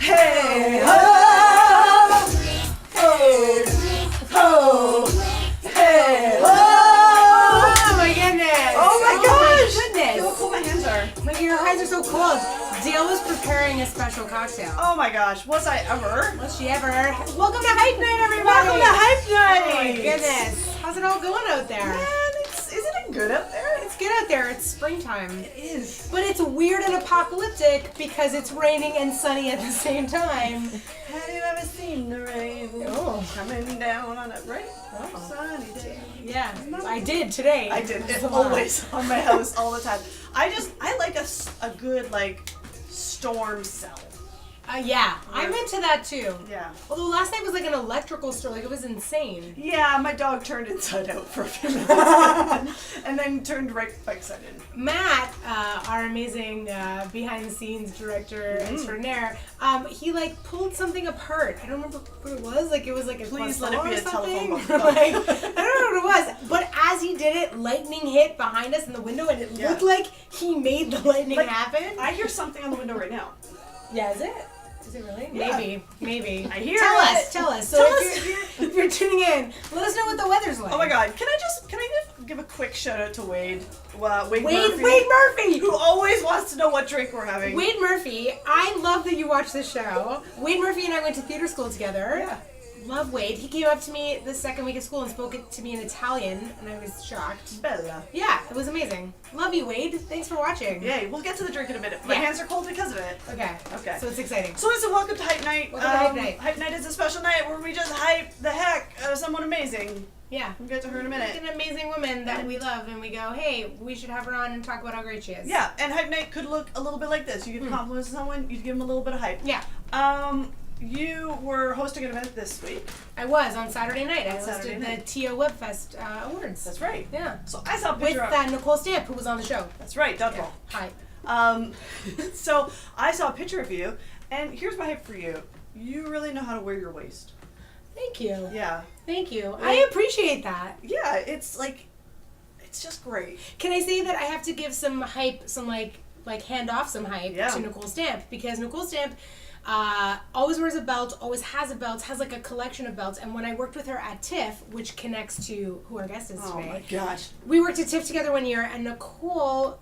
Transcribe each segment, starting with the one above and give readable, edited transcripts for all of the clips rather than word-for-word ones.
Hey ho! Hey ho! Hey ho! Oh my goodness! Oh my gosh! Goodness! Look how cool my hands are. Your hands are so cold. Dale was preparing a special cocktail. Oh my gosh, was I ever? Was she ever? Welcome to Hype Night, everybody! Welcome to Hype Night! Oh my goodness! How's it all going out there? Man, isn't it good out there? It's good out there. It's springtime. It is. But it's weird and apocalyptic because it's raining and sunny at the same time. Have you ever seen the rain coming down on it? Right? Oh. Sunny day. Yeah, I did today. I did it always on my house all the time. I like a good storm cell. Yeah, I'm into that too. Yeah. Although last night was like an electrical storm, like it was insane. Yeah, my dog turned inside out for a few minutes and then turned right back side in. Matt, our amazing behind-the-scenes director extraordinaire, he pulled something apart. I don't remember what it was. It was like a Please let it croissant be or a something. telephone book. I don't know what it was. But as he did it, lightning hit behind us in the window, and it looked like he made the lightning happen. I hear something on the window right now. Yeah, is it? Is it really? Yeah. Maybe. I hear Tell us. So Tell if you're tuning in, let us know what the weather's like. Oh my God! Can I give a quick shout out to Wade? Wade Murphy, who always wants to know what drink we're having. Wade Murphy, I love that you watch this show. Wade Murphy and I went to theater school together. Yeah. Love Wade. He came up to me the second week of school and spoke it to me in Italian, and I was shocked. Bella. Yeah, it was amazing. Love you, Wade. Thanks for watching. Yay! We'll get to the drink in a minute. My hands are cold because of it. Okay. Okay. So it's exciting. So listen, welcome to Hype Night. Welcome to Hype Night. Hype Night is a special night where we just hype the heck out of someone amazing. Yeah. We'll get to her in a minute. An amazing woman that we love, and we go, hey, we should have her on and talk about how great she is. Yeah, and Hype Night could look a little bit like this. You give compliments to someone, you give them a little bit of hype. Yeah. You were hosting an event this week. I was on Saturday night. I Saturday hosted night. the TO Webfest Awards. That's right. Yeah. So I saw a With picture Nicole Stamp, who was on the show. That's right, Dodgeball. Yeah. Hi. So I saw a picture of you, and here's my hype for you. You really know how to wear your waist. Thank you. Yeah. Thank you. I appreciate that. Yeah, it's just great. Can I say that I have to give some hype, some hand off some hype to Nicole Stamp, because Nicole Stamp always wears a belt, always has a belt, has a collection of belts. And when I worked with her at TIFF, which connects to who our guest is today. Oh my gosh. We worked at TIFF together one year, and Nicole,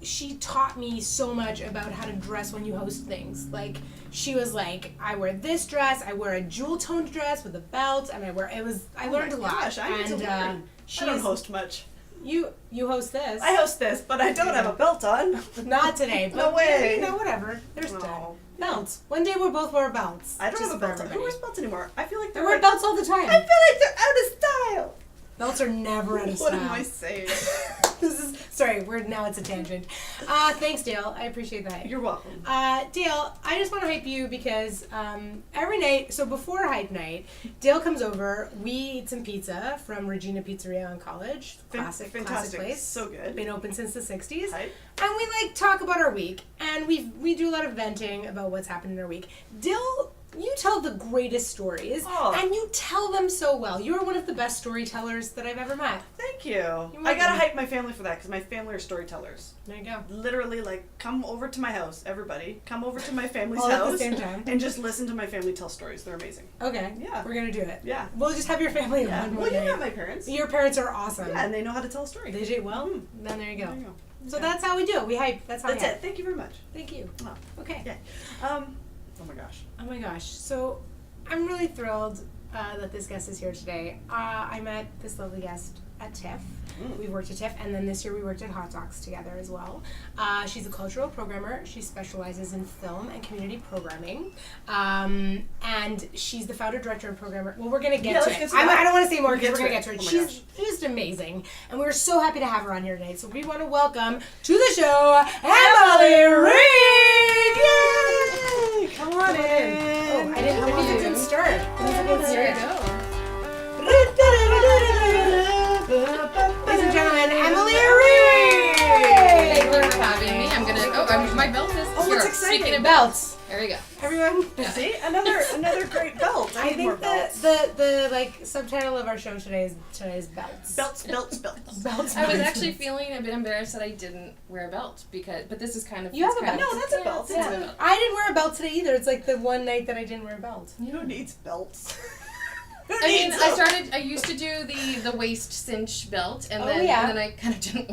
she taught me so much about how to dress when you host things. She was like, I wear this dress, I wear a jewel-toned dress with a belt, and I learned a lot. Gosh, I need to learn. I don't host much. You host this. I host this, but I don't have a belt on. Not today. But No way. Whatever. There's No. time. Belts. One day we'll both wear belts. I don't Just have a for belt on. everybody. Who wears belts anymore? I feel like They wear belts all the time. I feel like they're out of style. Belts are never out of What style. am I saying? Now it's a tangent. Thanks, Dale. I appreciate that. You're welcome. Dale, I just want to hype you because every night, so before Hype Night, Dale comes over, we eat some pizza from Regina Pizzeria on College. Classic place. So good. Been open since the 60s. Hype. And we talk about our week, and we do a lot of venting about what's happened in our week. Dale, you tell the greatest stories, and you tell them so well. You are one of the best storytellers that I've ever met. Thank you. I gotta hype my family for that because my family are storytellers. There you go. Literally, come over to my house, everybody. Come over to my family's All house at the same time. and just listen to my family tell stories. They're amazing. Okay. Yeah. We're gonna do it. Yeah. We'll just have your family on. Well, you have my parents. Your parents are awesome. Yeah, and they know how to tell a story. They do well. Then there you go. There you go. So that's how we do it. We hype. That's it. Thank you very much. Thank you. Oh. Okay. Yeah. Oh my gosh. Oh my gosh. So I'm really thrilled that this guest is here today. I met this lovely guest at TIFF. We worked at TIFF, and then this year we worked at Hot Docs together as well. She's a cultural programmer. She specializes in film and community programming. And she's the founder, director, and programmer. Well, we're going to get to it. I don't want to say more because we're going to get to it. She's just amazing. And we're so happy to have her on here today. So we want to welcome to the show, Emily Reid! Yay! Come on in. Oh, I didn't. The music didn't start. The music didn't start. There you go. Ladies and gentlemen, Emily Reid! Thank you for having me. I'm gonna. My belt is. Oh, here. what's exciting? Speaking of Belts. There you go. Everyone. See, another great belt. I need more think belts. the like subtitle of our show today is belts. Belts. Belts. I was actually feeling a bit embarrassed that I didn't wear a belt but this is kind of. You have it's a kind belt. of- No, that's a belt. it's a Yeah. belt. I didn't wear a belt today either. It's like the one night that I didn't wear a belt. Who needs belts? I mean, I used to do the waist cinch belt, and Oh, then yeah. and then I kind of didn't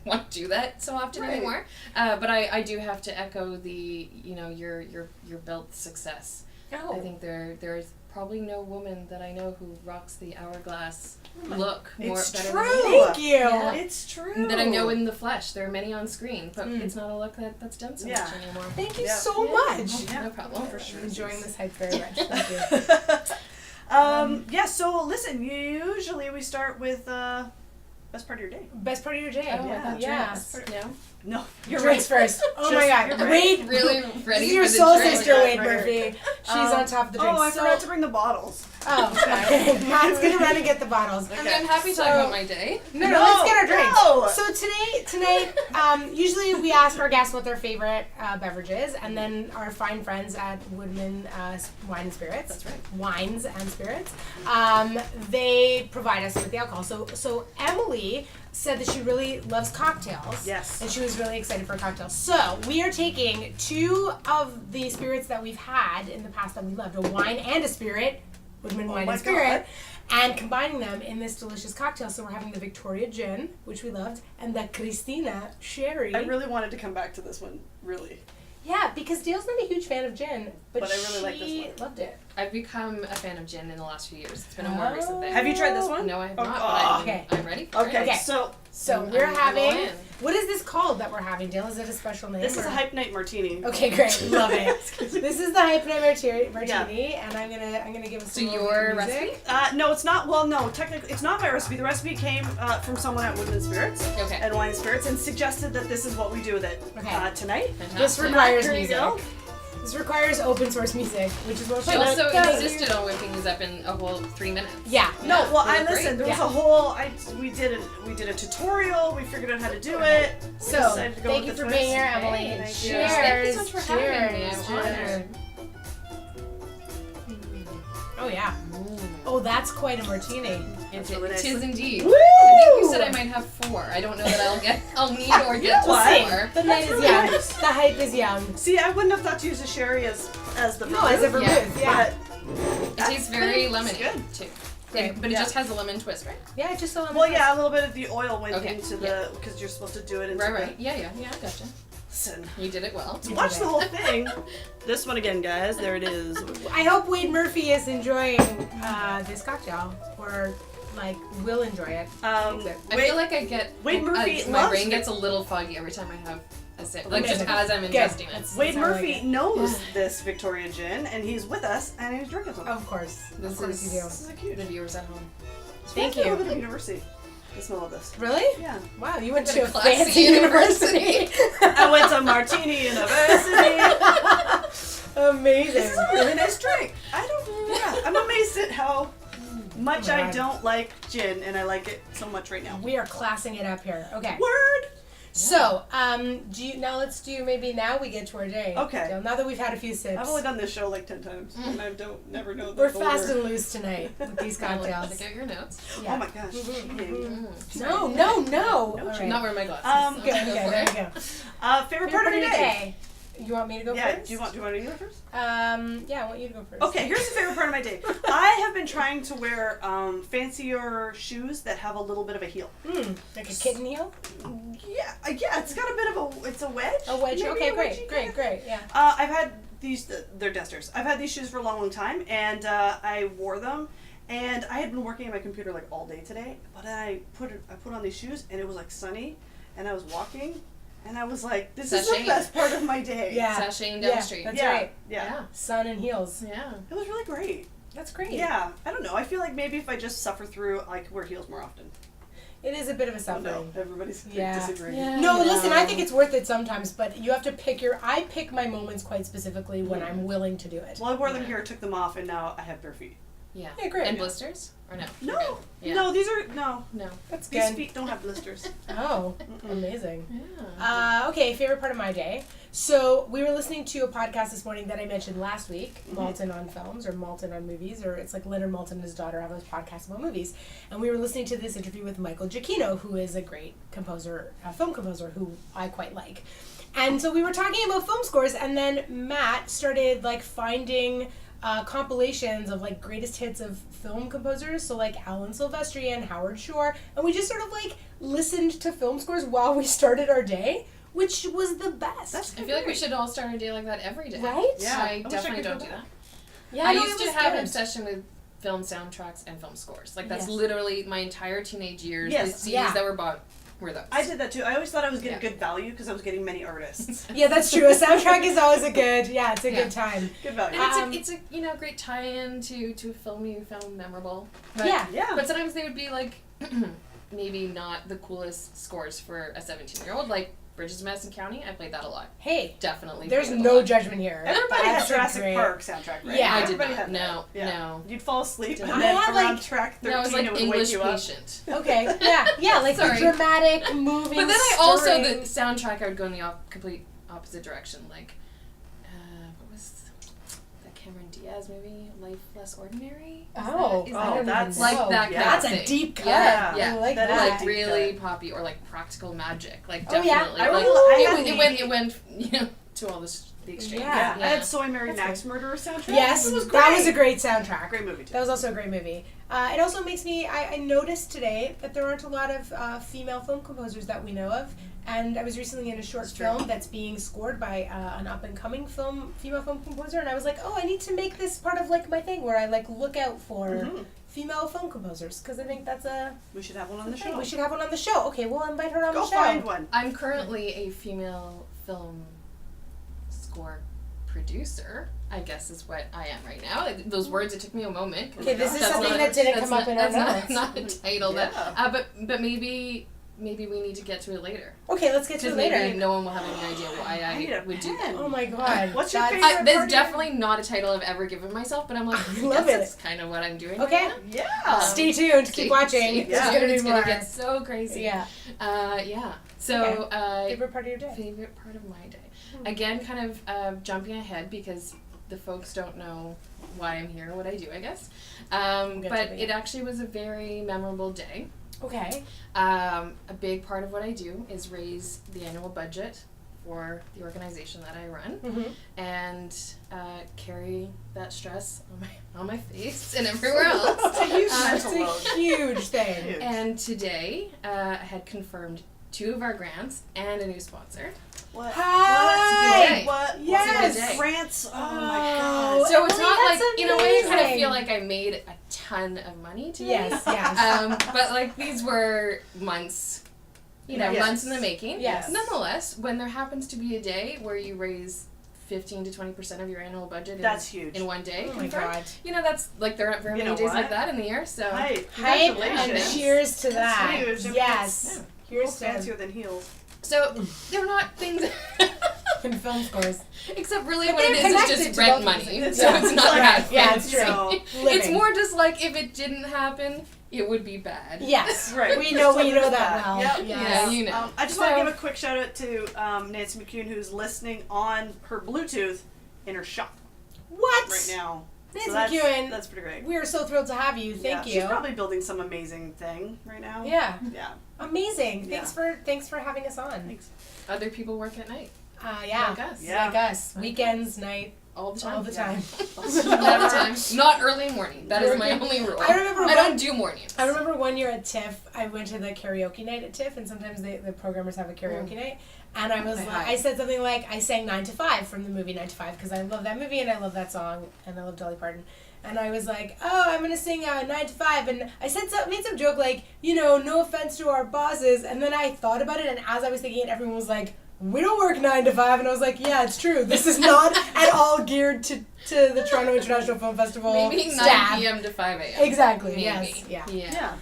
want to do that so often Right. anymore. But I do have to echo the your belt success. Oh. I think there's probably no woman that I know who rocks the hourglass look more It's better true. than me. Thank you. Yeah. It's true. That I know in the flesh. There are many on screen, but it's not a look that's done so Yeah. much anymore. Thank you Yeah. so much. No problem. For sure. I'm enjoying this hype very much. Thank you. Yeah, so listen, usually we start with best part of your day. Best part of your day. Oh, Yeah. I thought Yes. drinks. No. No, you're Drinks right. first. Oh Just- my God. you're right. Wade, Really ready your for the soul drink. sister, Wade Right here. Murphy. She's on top of the drinks. Oh, I forgot to bring the bottles. Oh, okay. Matt's gonna run and get the bottles. I mean, I'm happy to talk about my day. No, No, let's get our drinks. no. So tonight, usually we ask our guests what their favorite beverages, and then our fine friends at Woodman Wine and Spirits. That's right. Wines and Spirits. They provide us with the alcohol. So Emily said that she really loves cocktails. Yes. And she was really excited for cocktails. So we are taking two of the spirits that we've had in the past that we loved, a wine and a spirit, Woodman Wine my and Spirit, and combining them in this delicious cocktail. So we're having the Victoria Gin, which we loved, and the Cristina Sherry. I really wanted to come back to this one, really. Yeah, because Dale's not a huge fan of gin, but I really like this she one. loved it. I've become a fan of gin in the last few years. It's been a more recent thing. Have you tried this one? No, I have Oh, not. oh, But okay. I'm ready. For Okay, it. so So I'm we're all having, in. what is this called that we're having, Dale? Is it a special name? this is or- a Hype Night Martini. Okay, great. Love it. Excuse me. This is the Hype Night Martini, and I'm gonna give us So some your music. recipe? No, it's not. Well, no, technically, it's not my recipe. The recipe came from someone at Woodman Spirits Okay. and Wine and Spirits, and suggested that this is what we do with it Okay. tonight. This Fantastic. requires Here you music. go. This requires open source music, which is what She also insisted on whipping these up in a whole 3 minutes. Yeah. No, well, Really I listen. great. There was Yeah. a whole. We did a tutorial. We figured out how to do it. We So, decided to go thank with you the for being twist. here, Emily. Hey, thank you. Cheers. Thank you so much for having me. I'm Cheers. honored. Oh yeah. Oh, that's quite a martini. That's It really nice. is indeed. Woo! I think you said I might have 4. I don't know that I'll need or get to what? 4. The night is really young. nice. The hype is young. See, I wouldn't have thought to use a sherry as the No, as a vermouth, vermouth. Yeah. but It tastes very it's lemony good. too. Great. But it Yeah. just has a lemon twist, right? Yeah, just so. Well, yeah, a little bit of the oil went Okay, into yeah. because you're supposed to do it into Right. Yeah, I gotcha. Listen, You did it well. watch the whole thing. This one again, guys. There it is. I hope Wade Murphy is enjoying this cocktail, or like will enjoy it. I Wait, feel like I get Wade Murphy my loves brain it. gets a little foggy every time I have a sip. Like just Amazing. as I'm Good. ingesting it. That's- Wade how I like Murphy it. knows this Victoria gin, and he's with us, and he's drinking something. Of course. This Of course is you do. This is cute. the viewers at home. Thank I went you. to university. The smell of this. Really? Yeah. Wow, you went What to a a classy fancy university. university. I went to Martini University. Amazing. This is a really nice drink. I'm amazed at how much Oh my I God. don't like gin, and I like it so much right now. We are classing it up here. Okay. Word. So, let's do maybe now we get to our day. Okay. So now that we've had a few sips. I've only done this show like 10 times, and I never know the We're order. fast and loose tonight with these cocktails. Check out your notes. Yeah. Oh my gosh. No. No, All right. I'm not wearing my glasses. Good, Go okay, for there it. we go. Favorite part of your day? You want me to go Yeah. first? Do you want to go first? Yeah, I want you to go first. Okay. Here's the favorite part of my day. I have been trying to wear fancier shoes that have a little bit of a heel. Like a kitten heel? Yeah. It's got a bit of it's a wedge. A wedge. Maybe Okay, a wedgie great, kind great, of. yeah. I've had these. They're Desters. I've had these shoes for a long, long time, and I wore them. And I had been working at my computer like all day today, but then I put on these shoes, and it was like sunny, and I was walking, and I was like, this is the Sashaying. best part of my day. Yeah. Sashaying down the street. That's Yeah. right. Yeah. Sun and heels. Yeah. It was really great. That's great. Yeah. I don't know. I feel like maybe if I just suffer through, I could wear heels more often. It is a bit of a Oh, suffering. no. Everybody's Yeah. disagreeing. Yeah. No, I listen, know. I think it's worth it sometimes, but you have to pick I pick my moments quite specifically when I'm willing to do it. Well, I wore them here, took them off, and now I have bare feet. Yeah. Yeah, great. And blisters? Or no? No, You're good. Yeah. no, these are no. No. That's These good. feet don't have blisters. Oh, amazing. Yeah. Okay, favorite part of my day. So we were listening to a podcast this morning that I mentioned last week, Malton on Films or Malton on Movies, or it's like Leonard Malton and his daughter have those podcasts about movies. And we were listening to this interview with Michael Giacchino, who is a great composer, a film composer who I quite like. And so we were talking about film scores, and then Matt started like finding compilations of like greatest hits of film composers, so like Alan Silvestri and Howard Shore, and we just sort of like listened to film scores while we started our day, which was the best. That's I feel like we should all start our day like that every day. Right? Yeah. I wish I definitely could don't go do back. that. Yeah, I no, used it to was have an good. obsession with film soundtracks and film scores. Like that's Yes. literally my entire teenage years. Yes, The CDs yeah. that were bought were those. I did that too. I always thought I was getting Yeah. good value because I was getting many artists. Yeah, that's true. A soundtrack is always a good, it's a Yeah. good time. Good value. And it's a great tie-in to a film you found memorable. But, Yeah. Yeah. But sometimes they would be like maybe not the coolest scores for a 17-year-old. Like Bridges of Madison County, I played that a lot. Hey, Definitely. there's played it a no lot. judgment here. Everybody had That's a Jurassic great- Park soundtrack, right? Yeah. I did Everybody not. had that. No, Yeah. no. You'd fall asleep Didn't. and I then had, around like- track 13 No, it was like it would English wake you up. Patient. Okay, yeah, like Sorry. the dramatic, moving. But then I also, stirring- the soundtrack, I would go in the complete opposite direction. Like, what was that Cameron Diaz movie? Life Less Ordinary? Oh, Is oh, I don't even that's- know. like that yeah. kind That's of a thing. deep cut. Yeah, yeah. I like That that. is a Like deep really cut. poppy, or like Practical Magic. Like Oh, yeah. definitely. I like really- I it had went you know to all the extremes. Yeah. I had So I Married That's Max Murderer soundtrack. Yes, It was that great. was a great soundtrack. Great movie too. That was also a great movie. It also makes me, I noticed today that there aren't a lot of female film composers that we know of. And I was recently in a short That's true. film that's being scored by an up-and-coming female film composer. And I was like, oh, I need to make this part of like my thing where I like look out for Mhm. female film composers. Because I think that's a We should have one on the thing. show. We should have one on the show. Okay, we'll invite her on Go the show. find one. I'm currently a female film score producer, I guess is what I am right now. Like, those words, it took me a moment. 'cause Okay, this is that's something not- that didn't that's come up not- in our that's notes. not a title. Yeah. But maybe we need to get to it later. Okay, let's get to it Because later. maybe no one will have any idea why I need a I would do that. pen. Oh my god. What's your That's- favorite part There's of your- definitely not a title I've ever given myself, but I'm like, I I love guess it. that's kind of what I'm doing. Okay. Right now. Yeah. Stay tuned. Keep watching. Stay There's tuned. gonna be It's more. gonna get so crazy. Yeah. Yeah. So, Favorite part of your day? favorite part of my day. Again, kind of jumping ahead because the folks don't know why I'm here or what I do, I guess. get But to the it actually was a very memorable day. Okay. A big part of what I do is raise the annual budget for the organization that I run, Mm-hmm. and carry that stress on my face and everywhere else. It's a huge That's mental a load. huge thing. Huge. And today, I had confirmed 2 of our grants and a new sponsor. What? Hi! What? Yes! What's a good day? Grants. Oh my Oh. god. So it's Emily, not like, that's in a way, I kind of amazing. feel like I made a ton of money today. Yes, yes. But like these were months, Yes. months in the making. Yes. Nonetheless, when there happens to be a day where you raise 15 to 20% of your annual budget That's huge. in one day, Oh my confirmed, god. that's like there aren't very You many know days what? like that in the year. So Hey, Hype congratulations. and cheers to That's that. huge. I mean, Yes. yeah. Here's Heels fancier than heels. so they're not things. in film scores. Except really But what it they're is connected just to rent both money. of them. So Yeah. it's not Like, that yeah, fancy. it's true. It's Living. more just like if it didn't happen, it would be bad. Yes. Right. We know So that there's well. Yep. Yes. Yeah, you know. I just want to So- give a quick shout out to Nancy McCune, who's listening on her Bluetooth in her shop What? right now. Nancy So that's, McEwen. that's pretty great. We are so thrilled to have you. Thank Yeah, you. She's probably building some amazing thing right now. Yeah. Yeah. Amazing. Yeah. Thanks for having us on. Thanks. Other people work at night Yeah. like us. Yeah. Like us. Weekends, night, all the time. all the Yeah. time. All the time. Not early morning. That is my only rule. I remember I don't do mornings. I remember one year at TIFF, I went to the karaoke night at TIFF, and sometimes the programmers have a karaoke night. And I said something like, I sang 9 to 5 from the movie 9 to 5, because I love that movie and I love that song, and I love Dolly Parton. And I was like, oh, I'm going to sing 9 to 5. And I made some joke like, no offense to our bosses. And then I thought about it, and as I was thinking it, everyone was like, we don't work 9 to 5. And I was like, yeah, it's true. This is not at all geared to the Toronto International Film Festival Maybe 9 staff. p.m. to 5 a.m. Exactly, Maybe. yes. Yeah. Yeah.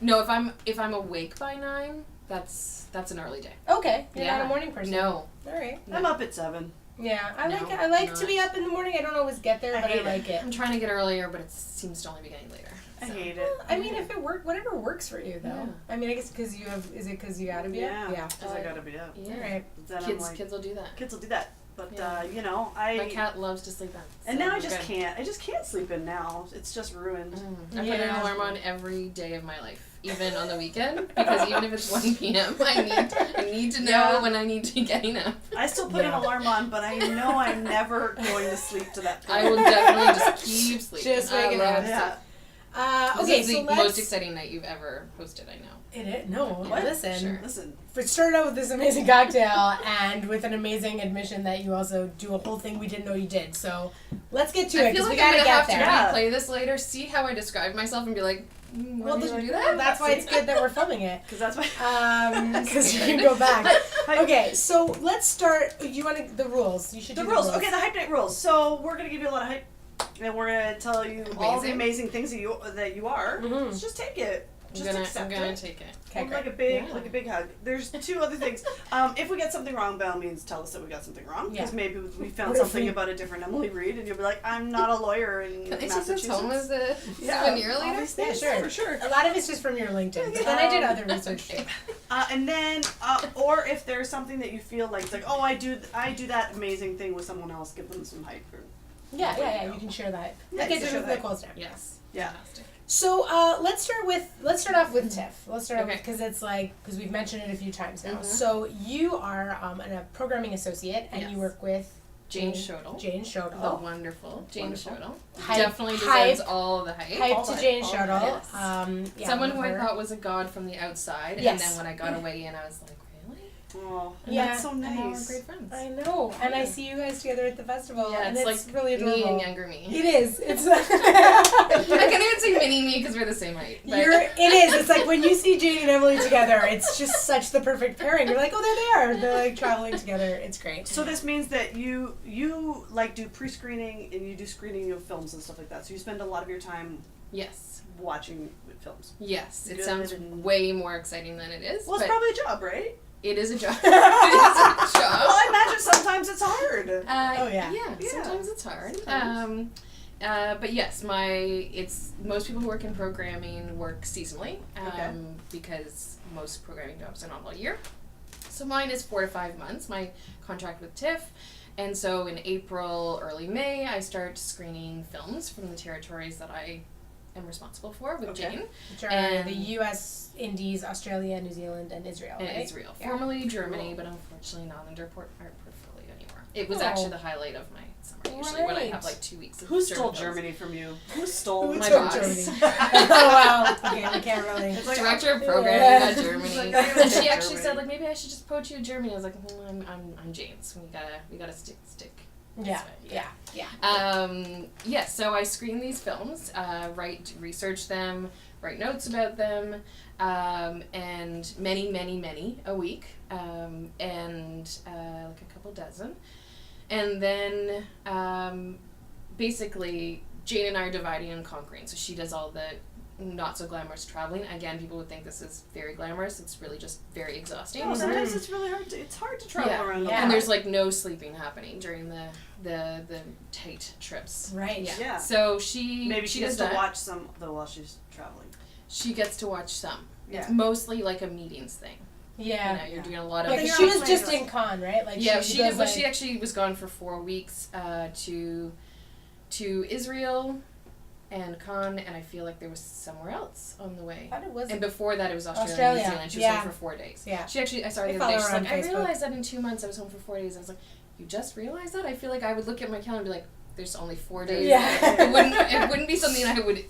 No, if I'm awake by 9, that's an early day. Okay. You're Yeah. not a morning person. No. All right. I'm up at 7. Yeah, I No, like it. I like to not. be up in the morning. I don't always get there, I but I hate it. like it. I'm trying to get earlier, but it seems to only be getting later. I So. hate it. I mean, if it whatever works for you, though. Yeah. I mean, I guess because you have, is it because you gotta be Yeah. up? Yeah. Because I gotta be up. Yeah. All right. But then I'm Kids, like, kids will do that. kids will do that. But Yeah. you know, My cat loves to sleep in. and so now I we're just good. can't. I just can't sleep in now. It's just ruined. I put an Yeah. alarm on every day of my life, even on the weekend, because even if it's 1 p.m., I need to know Yeah. when I need to be getting up. I still put an alarm on, but I know I'm never going to sleep to that point. I will definitely just keep sleeping. Just I waking love up. Yeah. This Okay, is so the let's. most exciting night you've ever hosted, I know. It is. No, What? listen. Sure. Listen. We started out with this amazing cocktail and with an amazing admission that you also do a whole thing we didn't know you did. So let's get to it I feel because like we I'm gotta gonna get have there. to Yeah. replay this later, see how I describe myself, and be like, Well, did you the- do that? that's why it's good that we're filming it. Because that's my. Because you can go back. Okay, so let's start. You want to the rules? You should The do rules. the rules. Okay, the hype night rules. So we're gonna give you a lot of hype, and we're gonna tell you all the Amazing. amazing things that you are. Mhm. Just take it. Just I'm accept gonna it. take it. Okay, Like great. a big hug. There's two other things. If we get something wrong, by all means, tell us that we got something wrong. Because Yeah. maybe we found What if something we- about a different Emily Reid, and you'll be like, I'm not a lawyer in Can I take Massachusetts. this home as a Yeah, souvenir all later? these Yeah, things, sure. for sure. A lot of it's just from your LinkedIn. But then I did other research too. And then, or if there's something that you feel like, it's like, oh, I do that amazing thing with someone else, give them some hype. Or, Yeah. You can share that. Yeah, Like you I can did share with that. Nicole's there. Yes. Yeah. Fantastic. So let's start off with TIFF. Let's start off Okay. because it's like because we've mentioned it a few times now. Mhm. So you are a programming associate and you Yes. work with Jane Shodel. Jane The Shodel. wonderful Jane Wonderful. Shodel. Hype- Definitely hype- deserves all the hype. Hype all to that- Jane all Shodel. that, yes. Yeah, Someone love who I her. thought was a god from the outside, Yes. and then when I got away in, I was like, really? Oh, Yeah. that's so And now we're nice. great friends. I know, and I Yeah. see you guys together at the festival, Yeah, and it's it's like really adorable. me and younger me. It is. It's. I can't even say mini me because we're the same height. But It is. It's like when you see Jane and Emily together, it's just such the perfect pairing. You're like, oh, there they are. They're like traveling together. It's great. So this means that you like do pre-screening and you do screening of films and stuff like that. So you spend a lot of your time yes, watching films. Yes, it Good sounds and- way more exciting than it is. Well, it's but probably a job, right? it is a job. It is a job. Well, I imagine sometimes it's hard. Oh, yeah. Yeah, Yeah. sometimes it's hard. Sometimes. But yes, most people who work in programming work seasonally, Okay. because most programming jobs are not all year. So mine is 4 to 5 months, my contract with TIFF. And so in April, early May, I start screening films from the territories that I am responsible for with Okay. Jane. Which are And- the U.S., Indies, Australia, New Zealand, and Israel, And right? Israel. Yeah. Formerly Germany, Cool. but unfortunately not under our portfolio anymore. It was Oh. actually the highlight of my summer, usually when I Right. have like 2 weeks of Who German stole films. Germany from you? Who stole Who My took boss. Germany? Oh, wow. Okay, we can't really. It's like, Director of programming Yeah. at Germany. It's like, I gotta And she take actually Germany. said like maybe I should just poach you to Germany. I was like, I'm James. We gotta stick. Yeah, this way. yeah. Yes, so I screen these films, research them, write notes about them, and many a week, and like a couple dozen. And then basically Jane and I are dividing and conquering. So she does all the not so glamorous traveling. Again, people would think this is very glamorous. It's really just very exhausting. Oh, sometimes it's really hard. It's hard to travel Yeah. around. Yeah. And there's like no sleeping happening during the tight trips. Right. Yeah. Yeah. So she Maybe she does gets to that. watch some though while she's traveling. She gets to watch some. Yeah. It's mostly like a meetings thing. Yeah. You know, you're Yeah. doing a lot Yeah, of. But 'cause you're she on was plane, just like- in con, right? Like Yeah, she she does, did. Well, like, she actually was gone for 4 weeks to Israel and Cannes, and I feel like there was somewhere else on the way. I thought it was. And before that, it was Australia, Australia, and New Zealand. She was yeah. home for 4 days. Yeah. She actually, I saw her I the follow other day. She's her on like, I Facebook. realized that in 2 months I was home for 4 days. I was like, you just realized that? I feel like I would look at my calendar and be like, there's only 4 days. Yeah. It wouldn't be something I would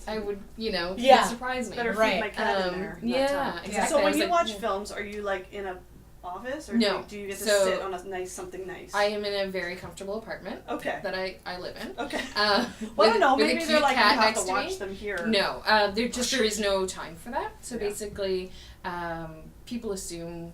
Yeah. would surprise me. Better Right. feed my cat in there. in that Yeah, time. exactly. So I when was you like, watch yeah. films, are you like in a office or No. do you get to So- sit on a nice something nice? I am in a very comfortable apartment Okay. that I live in. Okay. Well, Well, I don't know. with Maybe a they're cute like you cat have next to to watch me. them here. No, there is no time for that. So Yeah. basically, people assume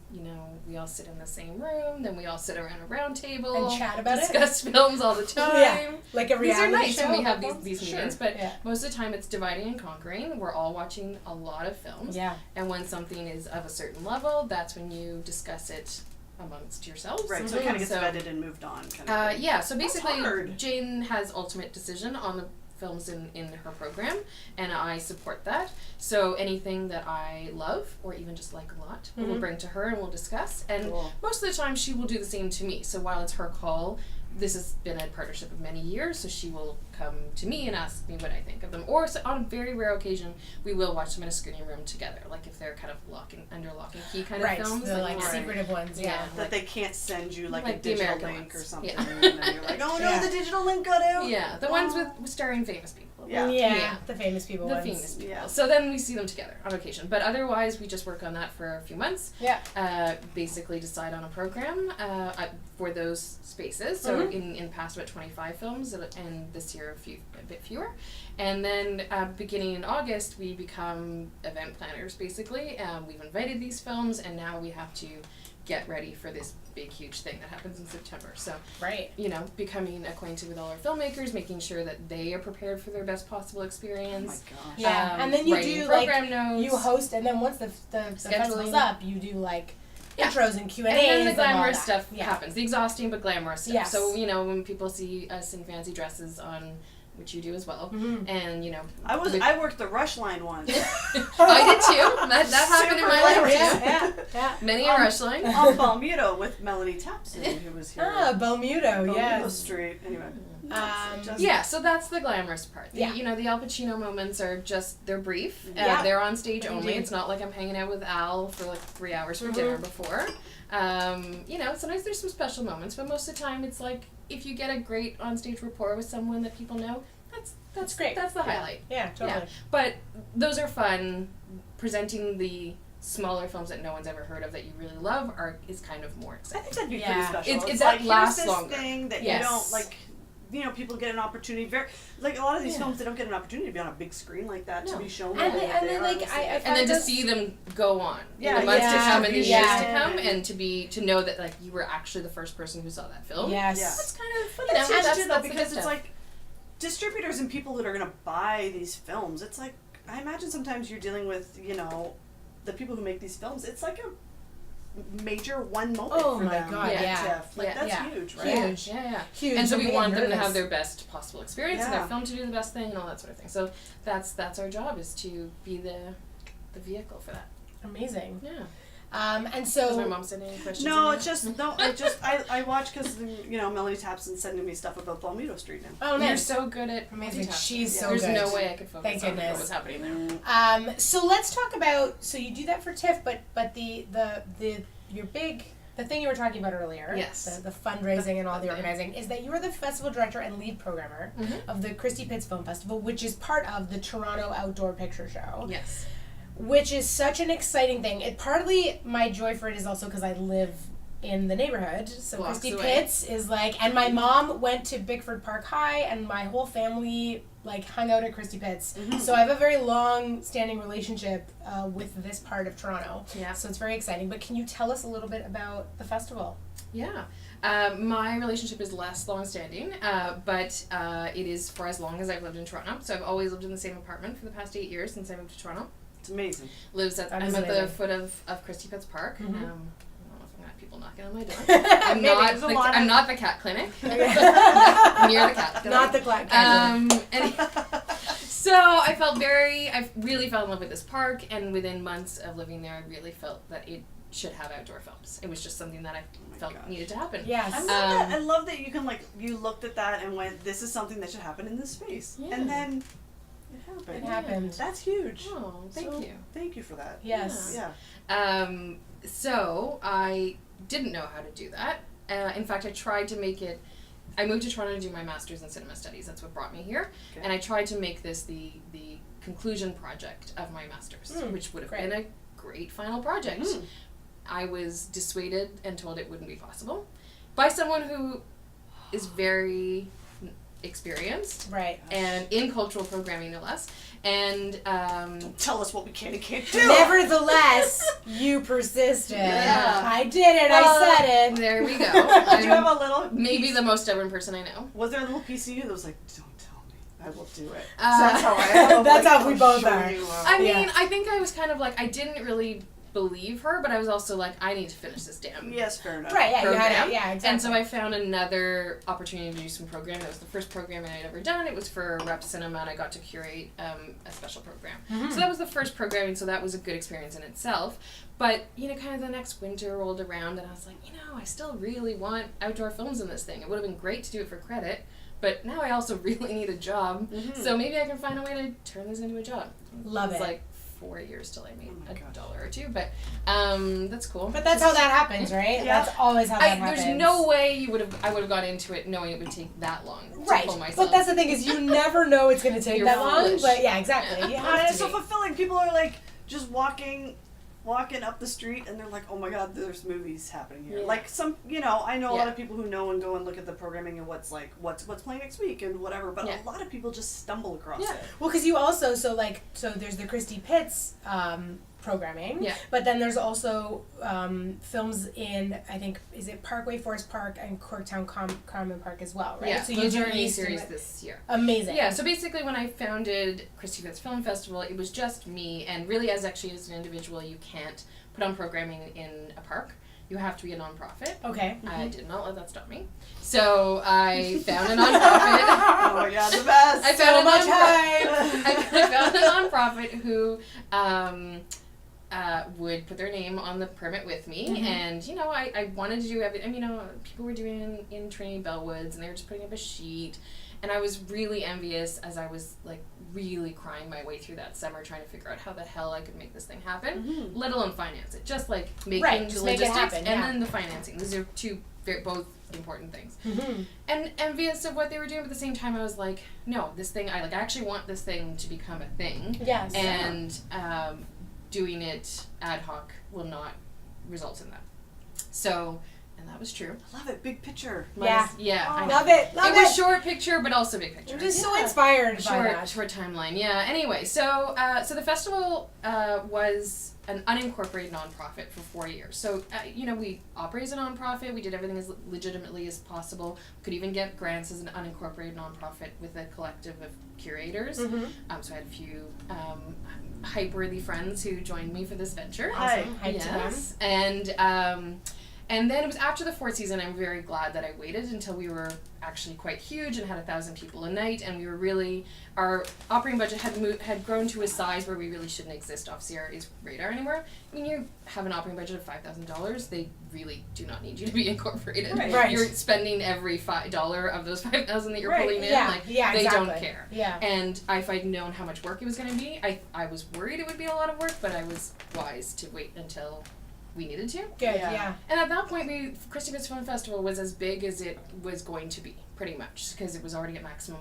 we all sit in the same room, then we all sit around a round table And chat about it? discuss films all the time. Yeah. Like a These are reality nice show. when we have about these films? meetings, Sure. but Yeah. most of the time it's dividing and conquering. We're all watching a lot of films, Yeah. and when something is of a certain level, that's when you discuss it amongst yourselves. Right, so it kind of gets vetted and moved on. Kind of thing. Yeah, so basically hard. Jane has ultimate decision on the films in her program, and I support that. So anything that I love, or even just like a lot, we'll bring to her and we'll discuss. And most of the time she will do the same to me. So while it's her call, this has been a partnership of many years, so she will come to me and ask me what I think of them. Or so on a very rare occasion, we will watch them in a screening room together, like if they're kind of under lock and key kind of films. The like secretive ones, that like, they can't send you like a the digital American link or ones. something, Yeah. and then you're like, oh no, the digital link got out. Yeah, the ones with starring famous people. Yeah. the famous people The ones. famous people. Yeah. So then we see them together on occasion. But otherwise, we just work on that for a few months. Yeah. Basically decide on a program for those spaces. So in the past, about 25 films, and this year a bit fewer. And then beginning in August, we become event planners, basically. We've invited these films, and now we have to get ready for this big, huge thing that happens in September. So, becoming acquainted with all our filmmakers, making sure that they are prepared for their best possible experience. Oh my gosh. Yeah, and then you do program notes. You host, and then once the festival's up, you do like intros and Q&As and then the glamorous and all that. stuff happens. The exhausting but glamorous stuff. Yes. So, when people see us in fancy dresses on, which you do as well, and, I worked the Rush line once. I did too. That happened in my life too. Yeah. Many a Rush line. On Balmuto with Melanie Tapson, who was here. Balmuto, Balmuto Street. Anyway. So that's the glamorous part. The Al Pacino moments are just, they're brief. They're on stage only. It's not like I'm hanging out with Al for like 3 hours for dinner before. Sometimes there's some special moments, but most of the time it's like, if you get a great on-stage rapport with someone that people know, that's great. That's the highlight. Yeah, totally. Yeah. But those are fun. Presenting the smaller films that no one's ever heard of that you really love is kind of more I exciting. think that'd be pretty special. It's like, that lasts here's this longer. thing that you don't, like, people get an opportunity. A lot of these films, they don't get an opportunity to be on a big screen like that, to be shown. And then to see them go on in the months to come and the years to come, and to know that like you were actually the first person who saw that film. Yes. That's kind of that's because it's like distributors and people that are gonna buy these films. It's like, I imagine sometimes you're dealing with the people who make these films. It's like a major one moment for them. God, TIFF. That's huge, right? Huge. Huge. And so we want them to have their best possible experience and their film to do the best thing and all that sort of thing. So that's our job, is to be the vehicle for that. Amazing. Yeah. And so. Does my mom send any questions? No, I watch because Melanie Tapson's sending me stuff about Balmuto Street now. Oh, nice. You're so good at amazing. multitasking. She's so There's good. no way I could focus on goodness. what was happening there. So let's talk about. So you do that for TIFF, but your big. The thing you were talking about earlier, yes, the fundraising and all the organizing, is that you are the festival director and lead programmer of the Christie Pitts Film Festival, which is part of the Toronto Outdoor Picture Show. Yes. Which is such an exciting thing. Partly my joy for it is also because I live in the neighborhood. So Christie Pitts is like, and my mom went to Bickford Park High, and my whole family hung out at Christie Pitts. So I have a very long-standing relationship with this part of Toronto. Yeah. So it's very exciting. But can you tell us a little bit about the festival? Yeah. My relationship is less long-standing, but it is for as long as I've lived in Toronto. So I've always lived in the same apartment for the past 8 years since I moved to Toronto. It's amazing. I'm at the foot of Christie Pitts Park. I don't know if I'm gonna have people knocking on my door. I'm not the cat clinic. Near the cat clinic. Not the cat clinic. So I really fell in love with this park, and within months of living there, I really felt that it should have outdoor films. It was just something that I felt needed to happen. Yes. I love that. I love that you can you looked at that and went, this is something that should happen in this space. Yeah. And then it happened. That's huge. Oh, thank you. Thank you for that. Yes. Yeah. So I didn't know how to do that. In fact, I tried to make it. I moved to Toronto to do my master's in cinema studies. That's what brought me here. Okay. And I tried to make this the conclusion project of my master's, which would have been a great final project. I was dissuaded and told it wouldn't be possible by someone who is very experienced, right, and in cultural programming, no less. And don't tell us what we can and can't do. Nevertheless, you persisted. Yeah. I did it. I said it. There we go. Did you have a little? Maybe the most stubborn person I know. Was there a little piece of you that was like, "Don't tell me, I will do it." That's how I. That's how we both are. I mean, I think I was kind of like, I didn't really believe her, but I was also like, I need to finish this damn Yes, fair enough. Right, yeah, you program. had it, yeah, exactly. And so I found another opportunity to do some programming. That was the first programming I'd ever done. It was for Rep Cinema, and I got to curate a special program. Mm-hmm. So that was the first programming, so that was a good experience in itself. But, kind of the next winter rolled around, and I was like, I still really want outdoor films in this thing. It would have been great to do it for credit, but now I also really need a job, so maybe I can find a way to turn this into a job. Love it. Like 4 years till I made $1 or $2, but that's cool. But that's how that happens, right? Yeah. That's always how that happens. There's no way I would have got into it knowing it would take that long to Right, pull myself. but that's the thing is you never know it's going to take You're that long. foolish. But yeah, exactly. You And have it's to so be. fulfilling. People are like just walking up the street and they're like, oh my god, there's movies happening here. Yeah. Like I know a lot Yeah. of people who know and go and look at the programming and what's playing next week and whatever, but Yeah. a lot of people just stumble across Yeah. it. Well, because you also so there's the Christy Pitts programming. Yeah. But then there's also films in I think is it Parkway Forest Park and Corktown Carmen Park as well, right? Yeah, So those do are a new East and series West. this year. Amazing. Yeah, so basically when I founded Christy Pitts Film Festival, it was just me, and really as an individual, you can't put on programming in a park. You have to be a nonprofit. Okay. I did not let that stop me. So I found a nonprofit. Oh my god, the best! I found So a much nonprofit. hype. I found a nonprofit who would put their name on the permit with me, and I wanted to do everything. People were doing in Trinity Bellwoods, and they were just putting up a sheet, and I was really envious as I was like really crying my way through that summer trying to figure out how the hell I could make this thing happen, let alone finance it. Just like making Right, the just make it logistics happen, and yeah. then the financing. These are both important things. Mm-hmm. And envious of what they were doing, but at the same time I was like, no, this thing, I actually want this thing to become a thing. Yes. And doing it ad hoc will not result in that. So, and that was true. I love it. Big picture. Yeah. Yeah, I know. Love it. Love It it. was short picture, but also big picture. I'm just so Yeah. inspired by that. Short timeline. Yeah. Anyway, so the festival was an unincorporated nonprofit for 4 years. So we operate as a nonprofit. We did everything as legitimately as possible. Could even get grants as an unincorporated nonprofit with a collective of curators. Mm-hmm. So I had a few hype-worthy friends who joined me for this venture. Awesome. Hype to them. Yes. And then it was after the fourth season. I'm very glad that I waited until we were actually quite huge and had 1,000 people a night, and we were really, our operating budget had grown to a size where we really shouldn't exist off CRA's radar anymore. When you have an operating budget of $5,000, they really do not need you to be incorporated. Right. You're spending every $5 of those 5,000 that you're pulling in. Yeah. Like, Yeah. they Exactly. don't care. Yeah. And if I'd known how much work it was going to be, I was worried it would be a lot of work, but I was wise to wait until we needed to. Good. Yeah. Yeah. And at that point, Christy Pitts Film Festival was as big as it was going to be, pretty much, because it was already at maximum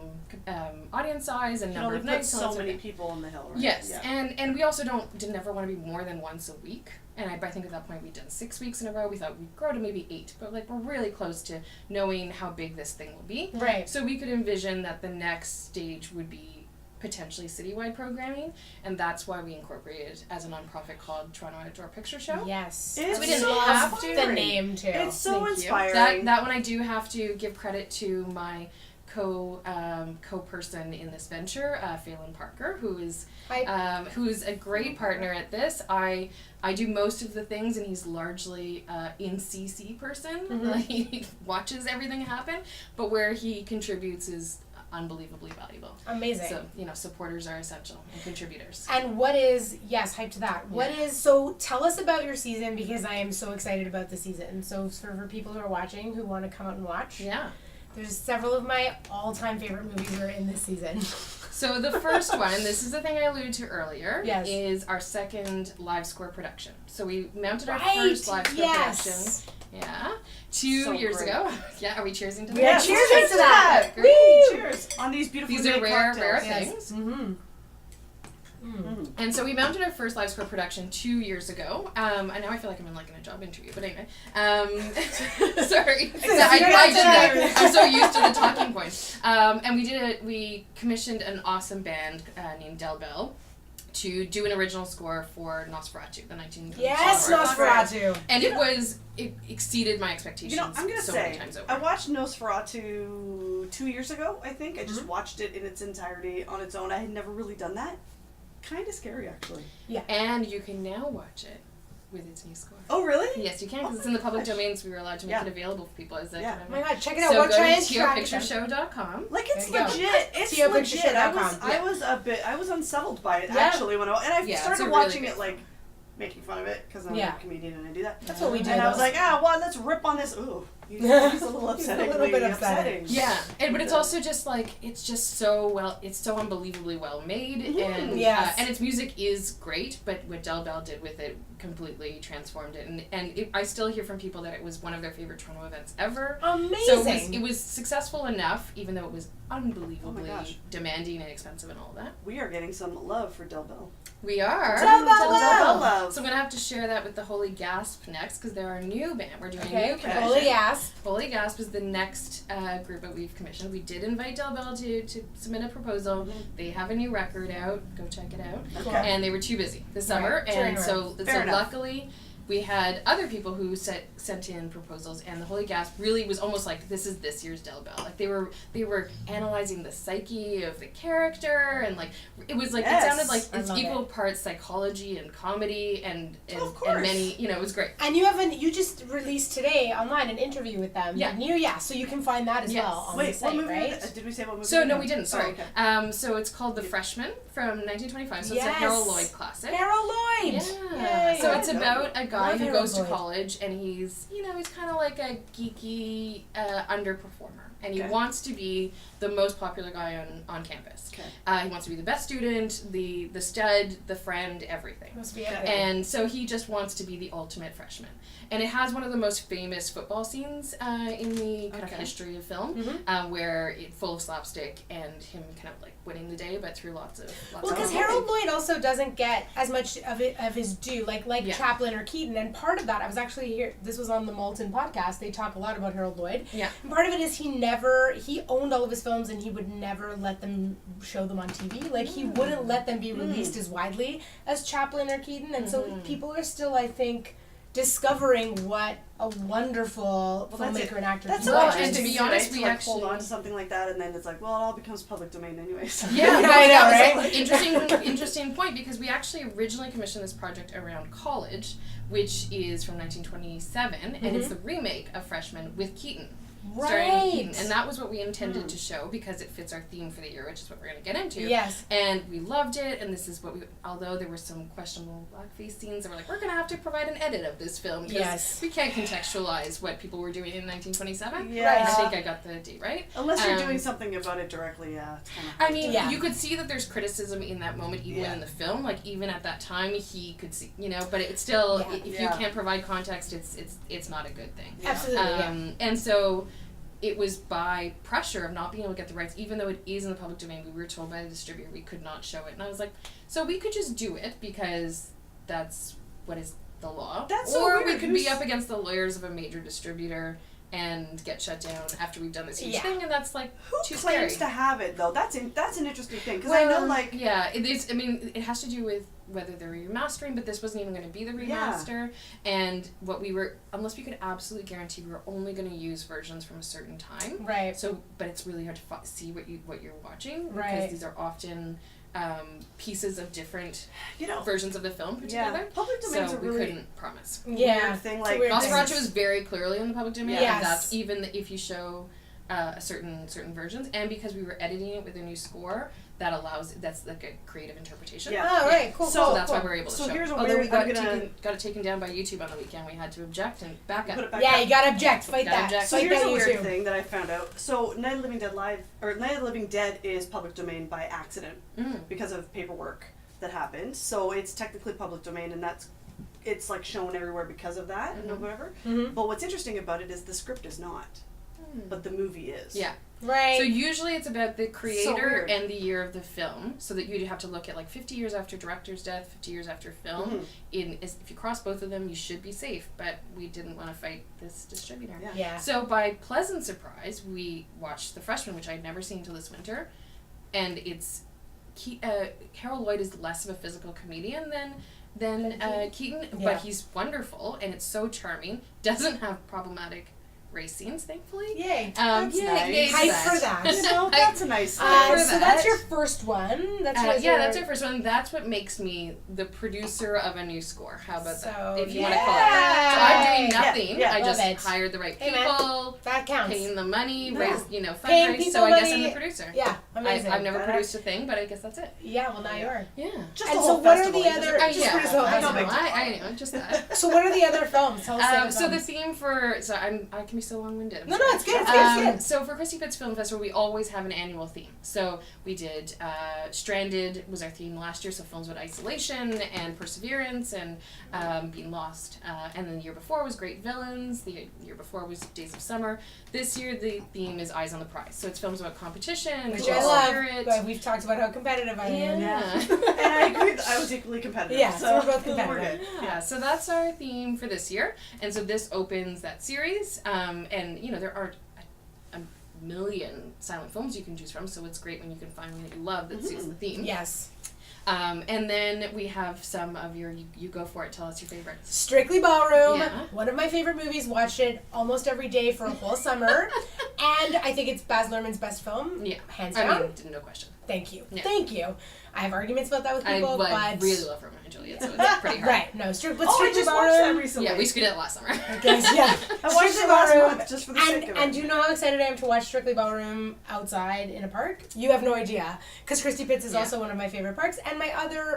audience size and You number know, of we put nights. so many people on the hill, right? Yes, Yeah. and we also didn't ever want to be more than once a week. And I think at that point we'd done 6 weeks in a row. We thought we'd grow to maybe 8, but like we're really close to knowing how big this thing will be. Right. So we could envision that the next stage would be potentially citywide programming, and that's why we incorporated as a nonprofit called Toronto Outdoor Picture Show. Yes. It's We didn't so have to. The inspiring. name too. It's so Thank you. inspiring. That one I do have to give credit to my co-person in this venture, Phelan Parker, who's a great partner at this. I do most of the things, and he's largely in CC person. Mm-hmm. He watches everything happen, but where he contributes is unbelievably valuable. Amazing. So supporters are essential, and contributors. And what is, yes, hype to that. So tell us about your season, because I am so excited about the season. So for people who are watching, who want to come out and watch, Yeah. there's several of my all-time favorite movies are in this season. So the first one, this is the thing I alluded to earlier, Yes. is our second live score production. So we mounted our Right, first live score yes. production. Yeah. 2 So years great. ago. Yeah, are we cheersing to that? Yeah, cheers to that. Great. Cheers on these beautiful These are made rare cocktails. things. Mm-hmm. And so we mounted our first live score production 2 years ago. And now I feel like I'm in a job interview, but anyway. Sorry. I did that. I'm so used to the talking points. And we commissioned an awesome band named Del Bell to do an original score for Nosferatu, the 1920s. Yes, Nosferatu. And it exceeded my expectations. You know, I'm gonna so say, many times over. I watched Nosferatu 2 years ago, I think. I just watched it in its entirety on its own. I had never really done that. Kind of scary, actually. And you can now watch it with its new score. Oh, really? Yes, you can, because it's in the public gosh. domain, so we were allowed to make Yeah. it available for people as a Yeah. kind of Oh my god, check it out. So We'll go try to and track it down. TOPictureshow.com. Like, it's There you go. legit. It's legit. I was unsettled by it, Yeah. actually, and I Yeah, it's started a really watching good it, like, making fun of it, because I'm Yeah. a comedian and I do that. That's what we do. And I was though. like, well, let's rip on this. Ooh, he's a little He's a upsetting. little bit upsetting. Yeah, but it's also just like it's just it's so unbelievably well made, and Yes. and its music is great. But what Del Bell did with it completely transformed it, and I still hear from people that it was one of their favorite Toronto events ever. Amazing. So it was successful enough, even though it was unbelievably gosh. demanding and expensive and all that. We are getting some love for Del Bell. We are. Del Bell Del love. love. So I'm gonna have to share that with the Holy Gasp next, because they're our new band. We're doing a Okay, new commission. Holy Gasp. Holy Gasp is the next group that we've commissioned. We did invite Del Bell to submit a proposal. Mhm. They have a new record out. Go check it out. Okay. And they were too busy this summer, Right. and Sure. so Fair enough. luckily we had other people who sent in proposals, and the Holy Gasp really was almost like this is this year's Del Bell. Like they were analyzing the psyche of the character, and like it was like Yes. it sounded like I it's love equal parts psychology and comedy and Of course. and many it was great. And you just released today online an interview with them. Yeah. So you can find that as Yes. well on Wait, the site, what movie? right? Did we say what movie? So no, we didn't. Sorry. Oh, okay. So it's called The Freshman from 1925. So it's a Yes. Harold Lloyd classic. Harold Lloyd. Yeah. Yay. So it's I know. about a guy Love who Harold goes to Lloyd. college, and he's kind of like a geeky underperformer, and he Okay. wants to be the most popular guy on campus. Okay. He wants to be the best student, the stud, the friend, everything. Must be Okay. everything. And so he just wants to be the ultimate freshman. And it has one of the most famous football scenes in the kind of Okay. history of film, Mhm. where it's full of slapstick and him kind of like winning the day, but through lots of Well, because Oh, Harold Lloyd also doesn't get as much of his due, like Yeah. Chaplin or Keaton. And part of that, I was actually here. This was on the Molten podcast. They talk a lot about Harold Lloyd. Yeah. And part of it is he owned all of his films, and he would never let them show them on TV. Like he wouldn't let them be released as widely as Chaplin or Keaton. And so people are still, I think, discovering what a wonderful Well, that's filmmaker and actor That's he so Well, was. and to interesting. be too, honest, right? we to, like, actually hold on to something like that, and then it's like, well, it all becomes public domain anyways. Yeah, I know, that was right? interesting point, because we actually originally commissioned this project around college, which is from 1927, and it's the remake of Freshman with Keaton. Starring Keaton. And that was what we intended to show, because it fits our theme for the year, which is what we're going to get into. Yes. And we loved it, and this is what although there were some questionable blackface scenes, and we're like, we're going to have to provide an edit of this film, because Yes. we can't contextualize what people were doing in 1927. Yeah. And I think I got the date right. Unless you're Um, doing something about it directly, yeah. It's kind of I mean, Yeah. you could see that there's criticism in that moment, even Yeah. in the film. Like even at that time, he could see, but it's still, Yeah. if you Yeah. can't provide context, it's not a good thing. Yeah. Absolutely, yeah. And so, it was by pressure of not being able to get the rights, even though it is in the public domain. We were told by the distributor we could not show it, and I was like, so we could just do it because that's what is the law, That's so or we weird. could be up against the lawyers of a major distributor and get shut down after we've done this huge Yeah. thing, and that's like Who too claims scary. to have it though? That's an interesting thing, because I know like Yeah, it is. I mean, it has to do with whether they're remastering, but this wasn't even going to be the remaster. And what we were, unless we could absolutely guarantee, we were only going to use versions from a certain time. Right. So, but it's really hard to see what you're watching, because Right. these are often pieces of different you know versions of the film put yeah, together. public domains So are we really couldn't promise. Yeah. weird thing. It's a Like weird thing. Nosferatu is very clearly in the public domain, Yes. and that's even if you show a certain versions, and because we were editing it with a new score, that's like a creative interpretation. Yeah. Oh, right. Cool. So cool, that's cool. why we're able to So show. here's a Although weird- we got I'm gonna- it taken down by YouTube on the weekend, we had to object and back put up. it back Yeah, up. you gotta object. Fight Gotta that. object. So Fight here's that a weird YouTube. thing that I found out. So Night of the Living Dead Night of the Living Dead is public domain by accident because of paperwork that happened. So it's technically public domain, and it's like shown everywhere because of that and whatever. Mhm. But what's interesting about it is the script is not, but the movie is. Yeah. Right. So usually it's about the creator weird. and the year of the film, so that you'd have to look at like 50 years after director's death, 50 years after film. If you cross both of them, you should be safe. But we didn't want to fight this distributor. Yeah. Yeah. So by pleasant surprise, we watched The Freshman, which I'd never seen until this winter, and it's Harold Lloyd is less of a physical comedian than Keaton, Yeah. but he's wonderful, and it's so charming. Doesn't have problematic race scenes, thankfully. Yay. That's yay, nice. yay Hype for that. You know, that's a nice So thing. that's your first one. That's that's our first one. That's what makes me the producer of a new score. How about So, that? If you want to call it that. So I'm doing nothing. Yeah, I love just it. hired the right Hey, man. people, That counts. paying the money, No. raise, Paying fundraise. people So I guess I'm money. the producer. Yeah, amazing. I've never Badass. produced a thing, but I guess that's it. Yeah, well now you are. Yeah. Just And the so whole what are festival. the You just- other- just yeah, pretty so I no big know, deal. I know, just that. So what are the other films? Tell us So the theme for I can be so long-winded. I'm No, sorry. it's good. It's good. So for Christy Pitt's Film Festival, we always have an annual theme. So we did Stranded was our theme last year. So films about isolation and perseverance and being lost. And then the year before was Great Villains. The year before was Days of Summer. This year the theme is Eyes on the Prize. So it's films about competition, Which about I love. spirit. But we've talked about how competitive I am. Yeah. And I agree that I was equally competitive. Yeah, so we're both we're competitive. good. Yeah, so that's our theme for this year, and so this opens that series. And there are a million silent films you can choose from, so it's great when you can find one that you love that suits the theme. Yes. And then we have some of your you go for it. Tell us your favorites. Strictly Ballroom. Yeah. One of my favorite movies. Watched it almost every day for a whole summer. And I think it's Baz Luhrmann's best film. Yeah, Hands I down. mean, no question. Thank you. Yeah. Thank you. I have arguments about that with I people, like, but really love Romeo and Juliet, so it's pretty hard. right. No, but Oh, I Strictly just watched that Ballroom. recently. Yeah, we screwed it last summer. I guess, yeah. I watched Strictly it last Ballroom. month just for the sake of it. And do you know how excited I am to watch Strictly Ballroom outside in a park? You have no idea, because Christy Pitts is Yeah. also one of my favorite parks, and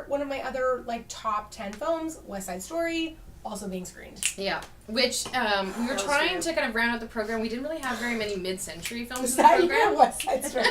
one of my other like top 10 films, West Side Story, also being screened. Yeah, which we were was trying great. to kind of round out the program. We didn't really have very many mid-century films Is in the that program. your West Side Story?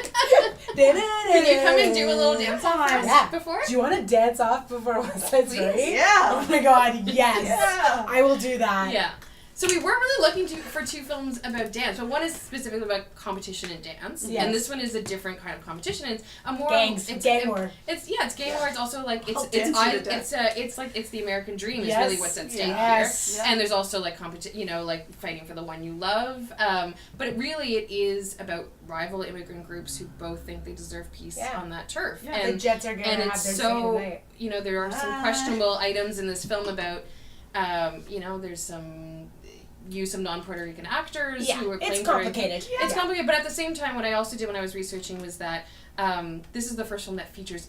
Can you come and do a little dance off for us Yeah. before? Do you want to dance off before West Side Please? Story? Yeah. Oh my God, yes. Yeah. I will do that. Yeah. So we weren't really looking for two films about dance, but one is specifically about competition in dance, Yes. and this one is a different kind of competition. It's a more Gangs, it's gang war. It's gang war. It's also like I'll dance you to death. it's the American dream is Yes. really what's at stake Yes. here, and there's also like like fighting for the one you love. But it is about rival immigrant groups who both think they deserve peace Yeah. on that turf. The And Jets are going to and have it's their say so tonight. there are some questionable items in this film about there's some use of non-Puerto Rican actors Yeah, who are playing it's Puerto complicated. Rican. It's complicated, but at the same time, what I also did when I was researching was that this is the first film that features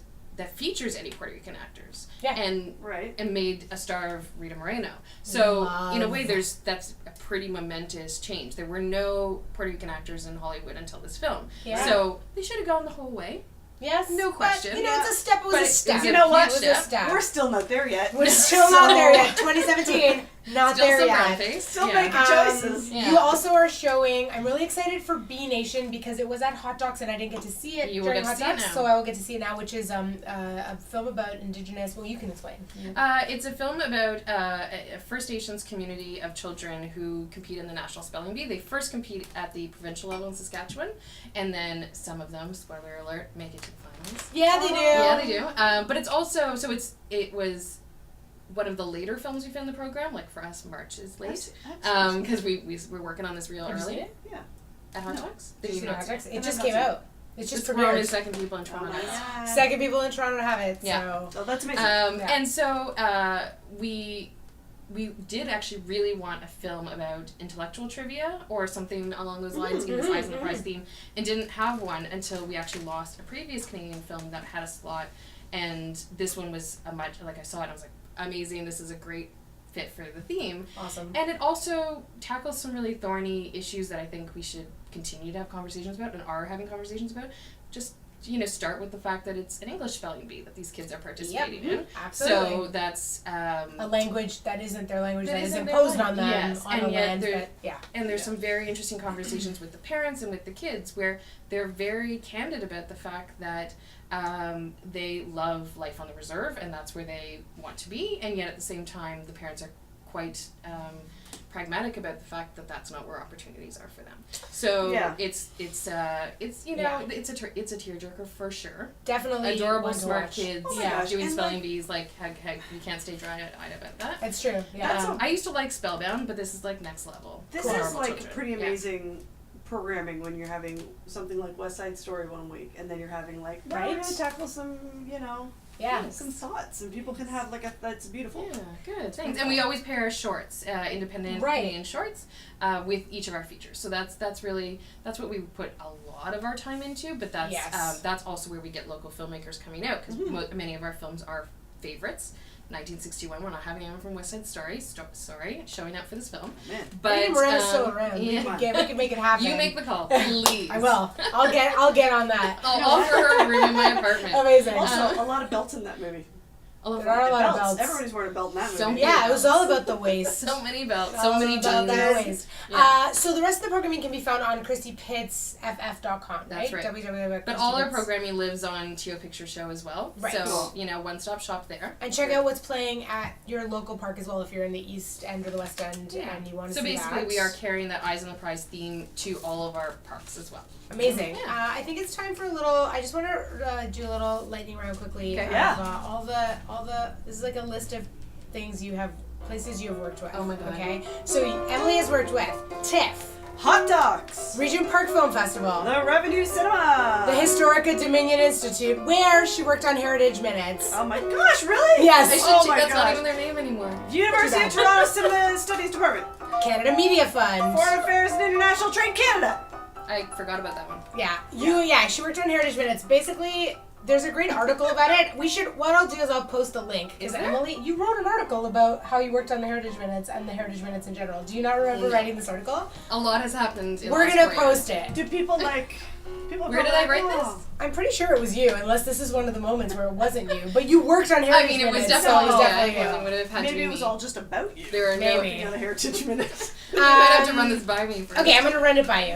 any Puerto Rican actors, Yeah. and Right. made a star of Rita Moreno. So in a way, Love. that's a pretty momentous change. There were no Puerto Rican actors in Hollywood until this film, Yeah. so they should have gone the whole way. Yes. No question. But, it's a step. It was But a it step. was You know what? It was a step. step. We're still not there yet. We're still not there yet. 2017, not Still there some yet. brown face. Still yeah. making choices. Yeah. You also are showing. I'm really excited for B Nation because it was at Hot Docs and I didn't get to see it You will during get Hot to see it Docs, now. so I will get to see it now, which is a film about Indigenous. Well, you can explain. It's a film about a First Nations community of children who compete in the National Spelling Bee. They first compete at the provincial level in Saskatchewan, and then some of them, spoiler alert, make it to the finals. Yeah, they do. Yeah, they do. But it's also it was one of the later films we found in the program. Like for us, March is late because we're working on this real Have you seen early it? Yeah. at Hot No. Docs. Did you see Hot Docs? It And just then came Hot out. It's just We're only premiered. second people in Toronto. nice. now. Second people in Toronto to have it. Yeah. So Oh, that's amazing. Yeah. And so we did actually really want a film about intellectual trivia or something along those lines in this Eyes on the Prize theme, and didn't have one until we actually lost a previous Canadian film that had a slot, and this one was I saw it and I was like, amazing, this is a great fit for the theme. awesome. And it also tackles some really thorny issues that I think we should continue to have conversations about and are having conversations about. Just start with the fact that it's an English spelling bee that these kids are participating in. Absolutely. So that's a language that isn't their language That that is isn't their imposed on language. them Yes, on and a yet land they're- that and there's some very interesting conversations with the parents and with the kids where they're very candid about the fact that they love life on the reserve and that's where they want to be, and yet at the same time the parents are quite pragmatic about the fact that that's not where opportunities are for them. So Yeah. it's it's a tearjerker for sure. definitely Adorable, one to smart watch. kids Oh my Yeah. gosh. doing And, spelling bees like heck, you can't stay dry-eyed about that. That's true. Yeah. That's I used to like Spellbound, but this is like next level. This for is horrible like children. pretty Yeah. amazing programming when you're having something like West Side Story one week, and then you're having like, Right. we're gonna tackle some, Yeah. People can thoughts, and people can have that's beautiful. Yeah, good, thanks. And we always pair shorts, independent Canadian shorts, with each of our features. So that's what we put a lot of our time into, but that's also where we get local filmmakers coming out, because many of our films are favorites. 1961, we're not having anyone from West Side Story, showing up for this film. Man. But Miranda's still around. We can make it happen. You make the call, please. I will. I'll get on that. I'll offer her a room in my apartment. Amazing. Also, a lot of belts in that movie. There are a lot of belts. Everybody's wearing a belt in that movie. It was all about the waist. So many belts, so many jeans. Yeah. So the rest of the programming can be found on ChristyPittsFF.com, That's right. www. But all our programming lives on Teo Picture Show as well. Right. So, one-stop shop there. And check out what's playing at your local park as well if you're in the East End or the West End and you want to see that. So basically we are carrying that Eyes on the Prize theme to all of our parks as well. Amazing. Yeah. I think it's time for a little. I just want to do a little lightning round quickly. Okay. All the. This is like a list of places you have worked with. Oh my god. Okay. So Emily has worked with TIFF, Hot Dogs, Regent Park Film Festival, the Revenue Cinema, the Historica Dominion Institute, where she worked on Heritage Minutes. Oh my gosh, really? Yes. That's not even their name anymore. University of Toronto Cinema Studies Department, Canada Media Fund, Foreign Affairs and International Trade Canada. I forgot about that one. Yeah. She worked on Heritage Minutes. Basically, there's a great article about it. What I'll do is I'll post a link. Is there? Emily, you wrote an article about how you worked on the Heritage Minutes and the Heritage Minutes in general. Do you not remember writing this article? A lot has happened in We're the gonna last 4 years. post it. Do people Where did I write this? I'm pretty sure it was you, unless this is one of the moments where it wasn't you. But you worked on Heritage it was Minutes, definitely, so it was definitely it you. would have had Maybe to be it was me. all just about you. There are Maybe. On the Heritage Minutes. You might have to run this by me first. Okay, I'm going to run it by you.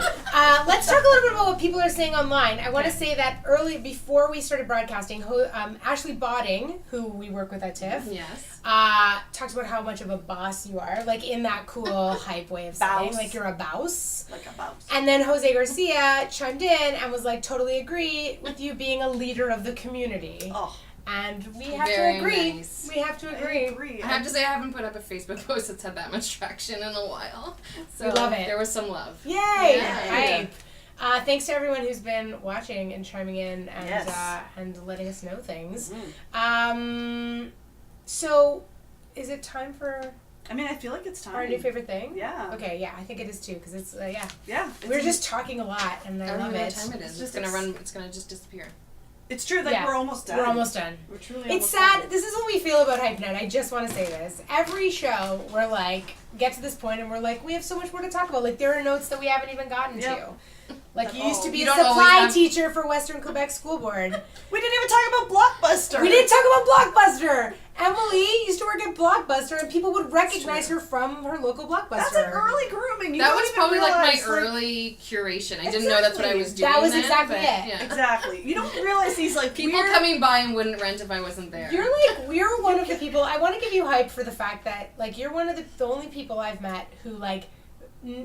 Let's talk a little bit about what people are saying online. I want to say that before we started broadcasting, Ashley Botting, who we work with at TIFF, Yes. talks about how much of a boss you are, like in that cool hype way of saying, Boss. like you're a boss. Like a boss. And then Jose Garcia chimed in and was like, totally agree with you being a leader of the community. Oh. And we have Very to agree. nice. We have to agree. I have to say I haven't put up a Facebook post that's had that much traction in a while. So We love it. There was some love. Yay! Yeah. Hype. Thanks to everyone who's been watching and chiming in and Yes. And letting us know things. Mm-hmm. So, is it time for I mean, I feel like it's time. our new favorite thing? Yeah. Okay, yeah, I think it is too, because it's, Yeah. We're just talking a lot, and I I don't love know it. what time it is. It's gonna just disappear. It's true, we're almost done. We're almost done. We're truly It's almost sad. done. This is what we feel about HypeNet. I just want to say this. Every show, we're like, get to this point and we're like, we have so much more to talk about. Like, there are notes that we haven't even gotten to. Like, you used to be You a don't always supply have- teacher for Western Quebec School Board. We didn't even talk about Blockbuster. We didn't talk about Blockbuster. Emily used to work at Blockbuster, and people would recognize her from her local Blockbuster. That's an early grooming. You That don't was even probably like my realize, early curation. I didn't know that's what I was doing. That was then, exactly but, it. Yeah. Exactly. You don't realize these People weird... coming by and wouldn't rent if I wasn't there. You're one of the people. I want to give you hype for the fact that you're one of the only people I've met who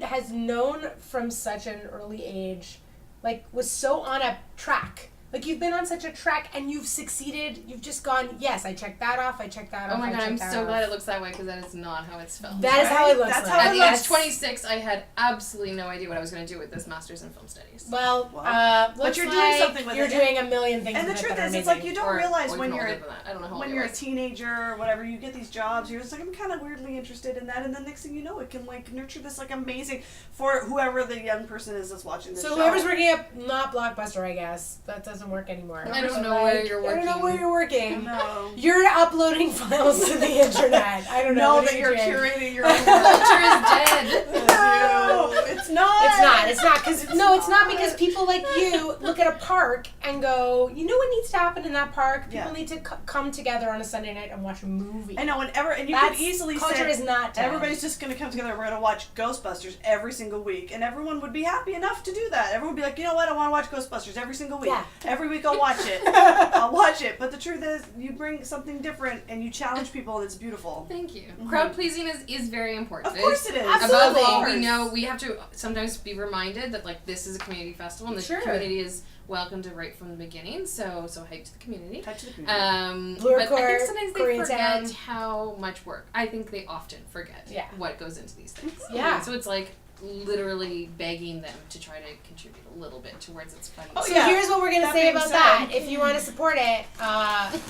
has known from such an early age, was so on a track. You've been on such a track and you've succeeded. You've just gone, yes, I checked that off, I checked that off. Oh my god, I'm so glad off. it looks that way because that is not how it's filmed. That is how it looks That's like. how At it age 26, I had absolutely no idea what I was going to do with this Master's in Film Studies. Well, but you're doing something with you're it. doing a million things And the with it truth that are is, it's amazing. you don't realize when you're I don't know how when old you're I a was. teenager or whatever, you get these jobs. You're just I'm kind of weirdly interested in that, and then next thing you know, it can nurture this amazing for whoever the young person is that's watching this. So show. whoever's working at not Blockbuster, I guess that doesn't work ananymore. I don't know where you're working. I don't know where you're working. No. You're uploading files to the internet. I don't know. Know What that are you you're doing? curating your own Culture is dead. No, it's not. It's not because people like you look at a park and go, you know what needs to happen in that park? People need to come together on a Sunday night and watch a movie. I know, and you That's, could easily culture say is not dead. everybody's just going to come together. We're going to watch Ghostbusters every single week, and everyone would be happy enough to do that. Everyone would be like, you know what? I want to watch Ghostbusters every single week. Yeah. Every week I'll watch it. I'll watch it. But the truth is, you bring something different and you challenge people, and it's beautiful. Thank you. Crowd pleasing is very important. Of course it is. Above all, Absolutely. we know we have to sometimes be reminded that this is a community festival and the community is welcomed right from the beginning. So hype to the community. Hype to the community. But I think sometimes they Koreatown. forget how much work. I think they often forget what goes into these things. Yeah. So it's literally begging them to try to contribute a little bit towards its funding. Oh, So yeah. here's what we're going to That say being about said- that. If you want to support it,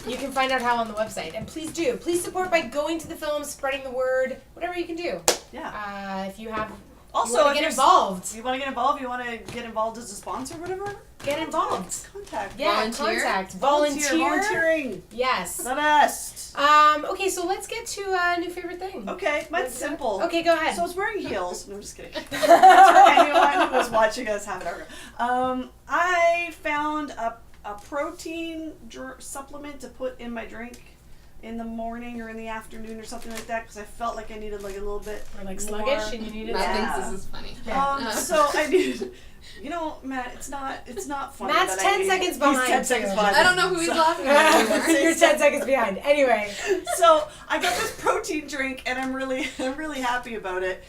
you can find out how on the website. And please do. Please support by going to the film, spreading the word, whatever you can do. Yeah. If you have, Also, you want if to get you're- involved. You want to get involved? You want to get involved as a sponsor, or whatever? Get involved. Contact. Yeah, Volunteer? contact. Volunteering. Yes. The best. Okay, so let's get to a new favorite thing. Okay, mine's simple. Okay, go ahead. So I was wearing heels. No, I'm just kidding. That's for anyone who was watching us have it over. I found a protein supplement to put in my drink in the morning or in the afternoon or something like that because I felt like I needed like a little bit Or like more. sluggish and you needed Matt Yeah. thinks this is funny. Yeah. So I needed, Matt, it's not funny. Matt's that I 10 need- seconds he's behind, 10 seconds too. behind. I don't know who he's So- laughing at anymore. You're 10 seconds behind. Anyway. So I got this protein drink, and I'm really happy about it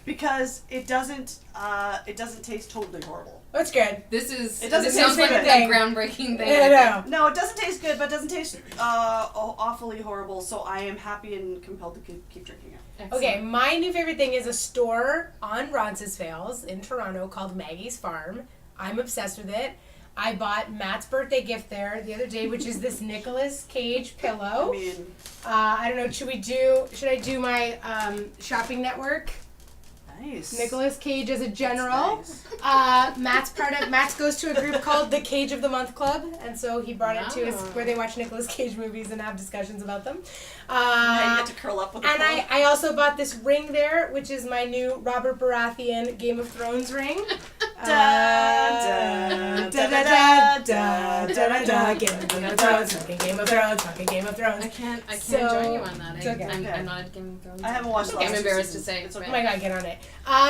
because it doesn't taste totally horrible. That's good. This is. It doesn't This sounds taste like good. a groundbreaking thing. Yeah, I know. No, it doesn't taste good, but it doesn't taste awfully horrible. So I am happy and compelled to keep drinking it. Excellent. Okay, my new favorite thing is a store on Roncesvalles in Toronto called Maggie's Farm. I'm obsessed with it. I bought Matt's birthday gift there the other day, which is this Nicolas Cage pillow. I mean, I don't know, should I do my shopping network? nice. Nicolas Cage as a general. That's Matt's goes to a group called the Cage of the Month Club, and so he brought it to us Wow. where they watch Nicolas Cage movies and have discussions about them. Now you get to curl up with a And pillow. I also bought this ring there, which is my new Robert Baratheon Game of Thrones ring. Da, da, da, da, da, da, Game of Thrones, fucking Game of Thrones, fucking Game of Thrones. I can't So- join you on that. It's okay. I'm not a Game of Thrones. I haven't watched the Okay, last I'm two embarrassed to seasons. say. It's but- Oh my god, get on it.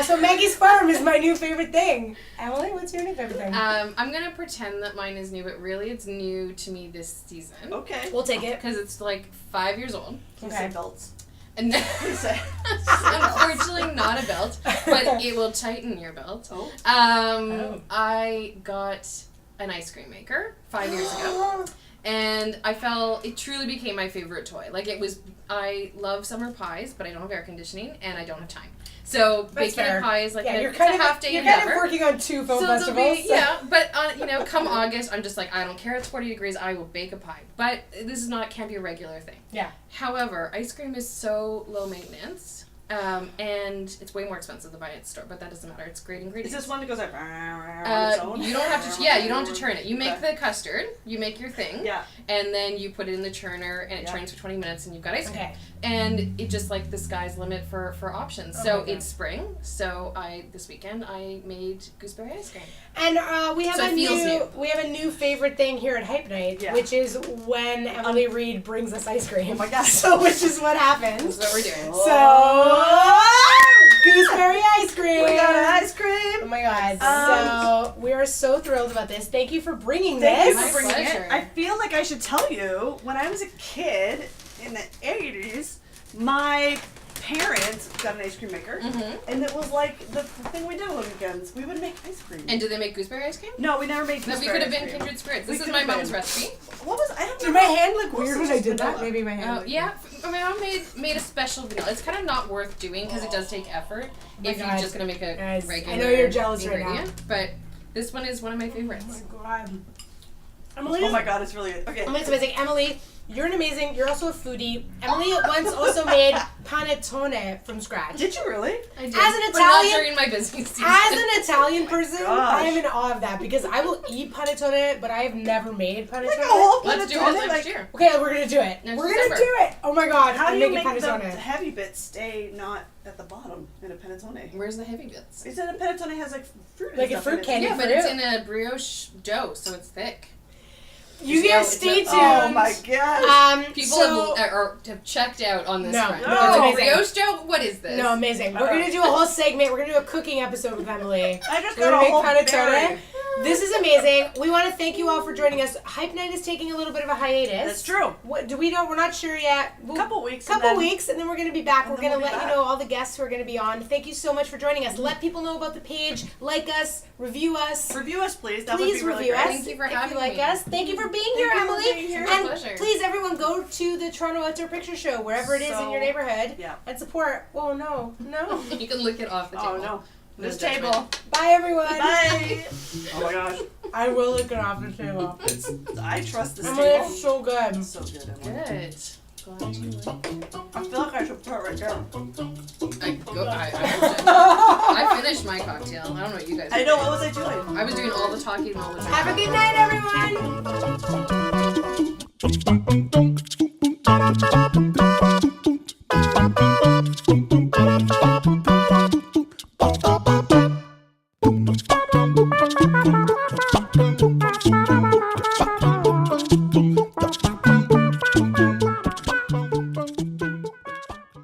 So Maggie's Farm is my new favorite thing. Emily, what's your new favorite thing? I'm gonna pretend that mine is new, but really it's new to me this season. Okay. We'll take it. Because it's like 5 years old. Please Okay. say belts. And Please say. unfortunately not a belt, but it will tighten your belt. Oh. Oh. I got an ice cream maker 5 years ago. And it truly became my favorite toy. Like I love summer pies, but I don't have air conditioning and I don't have time. So That's baking fair. a pie is like You're it's kind a of half day You're kind endeavor. of working on two film So there'll festivals. be, yeah, but come August, I'm just like, I don't care. It's 40 degrees. I will bake a pie. But this is can't be a regular thing. Yeah. However, ice cream is so low maintenance, and it's way more expensive to buy at the store. But that doesn't matter. It's great Is ingredients. this one that goes like on its own? You don't have to. Yeah, you don't have to churn it. You make Okay. the custard. You make your thing. Yeah. And then you put it in the churner, and it Yeah. churns for 20 minutes, and you've got ice cream. Okay. And it just like the sky's limit for options. Oh So my God. it's spring. So this weekend I made gooseberry ice cream. And we have So it feels new. new favorite thing here at Hype Night, Yeah. which is when Emily Reid brings us ice cream. Oh my gosh. So which is what That's happens. what we're doing. So gooseberry ice cream. We got ice Oh cream. my god. So we are so thrilled about this. Thank you for bringing Thank you this. for bringing pleasure. it. I feel like I should tell you, when I was a kid in the 80s, my parents got an ice cream maker, and it was like the thing we did on the weekends. We would make ice cream. And do they make gooseberry ice cream? No, we never made No, gooseberry we could have ice been cream. kindred spirits. We This is could my have mom's been. recipe. What was I don't Did know. my hand look What's weird this when I did that? vanilla? Maybe my hand. Oh looked yeah, my mom made a special vanilla. It's kind of not worth doing because it does take effort my if you're God. just gonna make a Guys, I regular. know you're jealous right now. ingredient, but this one is one of my favorites. Oh my god. Emily, Oh my god, it's really good. Okay. Emily's amazing. Emily, you're you're also a foodie. Emily once also made panettone from scratch. Did you really? I did, As an but not Italian- during my busy season. As an Italian person, gosh. I am in awe of that because I will eat panettone, but I have never made panettone. Like a whole Let's do panettone, it next like, year. Okay, we're gonna do it. Next We're gonna December. do it. Oh my god, How I'm do you making make panettone. the heavy bits stay not at the bottom in a panettone? Where's the heavy bits? Isn't a panettone has like fruit and Like a stuff fruit in it? candy. Yeah, but fruit. it's in a brioche dough, so it's thick. You No, guys it's stay not- tuned. Oh my gosh. People so, have checked out on this No, trend. no, It's it's a amazing. brioche dough? What is this? no, amazing. We're gonna do a whole segment. We're gonna do a cooking episode with Emily. I just We're got gonna a whole make panettone. berry. This is amazing. We want to thank you all for joining us. Hype Night is taking a little bit of a hiatus. That's true. What do we know? We're not sure yet. Couple weeks, and then we're going to be back. and We're then going to we'll be let you back. know all the guests who are going to be on. Thank you so much for joining us. Let people know about the page. Like us. Review us. Review us, please. That Please would be really review great. us Thank you for if having you like me. us. Thank you for being here, you for Emily. being here. It's my And pleasure. please, everyone, go to the Toronto Outdoor Picture Show, wherever it is in So- your neighborhood, Yeah. and support. Oh, no. You can lick it off the table. Oh no. No This judgment. table. Bye, everyone. Bye. Oh my gosh. I will lick it off the table. I trust this Emily, table. it's so good. It's so good, Emily. Good. Glad you like it. I feel like I should put it right there. I finished my cocktail. I don't know what you guys. I know. What was I doing? I was doing all the talking and all the drinking. Have a good night, everyone.